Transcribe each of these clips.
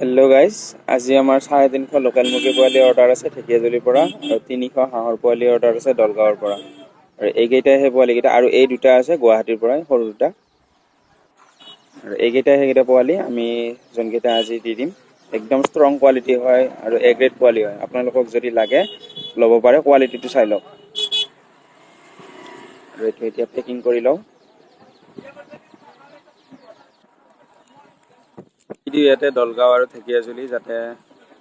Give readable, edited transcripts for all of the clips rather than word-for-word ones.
Hello' guys, আজি আমাৰ 350 local মুৰ্গী পোৱালি অৰ্ডাৰ আছে ঢেকীয়াজুলিৰ পৰা আৰু 300 হাঁহৰ পোৱালি অৰ্ডাৰ আছে দলগাঁৱৰ পৰা। আৰু এইকেইটাই সেই পোৱালিকেইটা আৰু এই দুটা আছে গুৱাহাটীৰ পৰাই সৰু দুটা। আৰু এইকেইটাই সেইকেইটা পোৱালি আমি যোনকেইটা আজি দি দিম। একদম ষ্ট্ৰং কোৱালিটি হয় আৰু এ গ্ৰেড পোৱালি হয়। আপোনালোকক যদি লাগে ল'ব পাৰে, কোৱালিটিটো চাই লওক। আৰু এইটো এতিয়া পেকিং কৰি লওঁ। ইয়াতে দলগাঁও আৰু ঢেকীয়াজুলি যাতে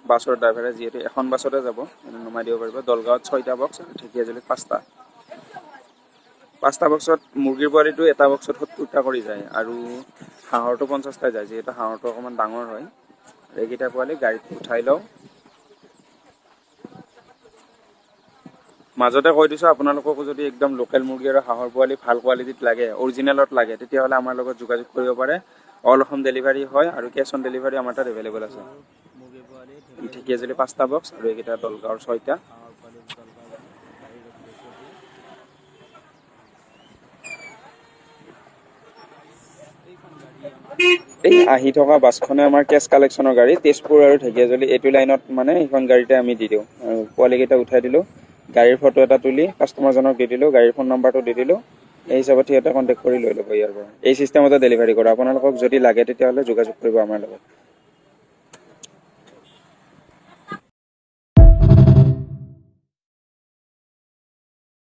বাছৰ ড্ৰাইভাৰে যিহেতু এখন বাছতে যাব নমাই দিব পাৰিব। দলগাঁৱত 6টা বক্স আৰু ঢেকীয়াজুলিত 5টা। 5টা বক্সত মুৰ্গীৰ পোৱালিটো এটা বক্সত 70টা কৰি যায় আৰু হাঁহৰটো 50টা যায়, যিহেতু হাঁহৰটো অকণমান ডাঙৰ হয়। এইকেইটা পোৱালি গাড়ীত উঠাই লওঁ। মাজতে কৈ দিছোঁ, আপোনালোককো যদি একদম লোকেল মুৰ্গী আৰু হাঁহৰ পোৱালি ভাল কোৱালিটিত লাগে, অৰিজিনেলত লাগে, তেতিয়াহ'লে আমাৰ লগত যোগাযোগ কৰিব পাৰে। অল অসম ডেলিভাৰী হয় আৰু কেছ অন ডেলিভাৰী আমাৰ তাত এভেইলেবল আছে। ঢেকীয়াজুলি 5টা বক্স আৰু এইকেইটা দলগাঁৱৰ 6টা। এই আহি থকা বাছখনে আমাৰ কেছ কালেকশ্যনৰ গাড়ী, তেজপুৰ আৰু ঢেকীয়াজুলি এইটো লাইনত মানে সেইখন গাড়ীতে আমি দি দিওঁ। আৰু পোৱালিকেইটা উঠাই দিলোঁ, গাড়ীৰ ফটো এটা তুলি কাষ্টমাৰজনক দি দিলোঁ, গাড়ীৰ ফোন নম্বৰটো দি দিলোঁ। এই হিচাপত সিহঁতে কণ্টেক্ট কৰি লৈ ল'ব ইয়াৰ পৰা। এই চিষ্টেমতে ডেলিভাৰী কৰোঁ। আপোনালোকক যদি লাগে তেতিয়াহ'লে যোগাযোগ কৰিব আমাৰ লগত।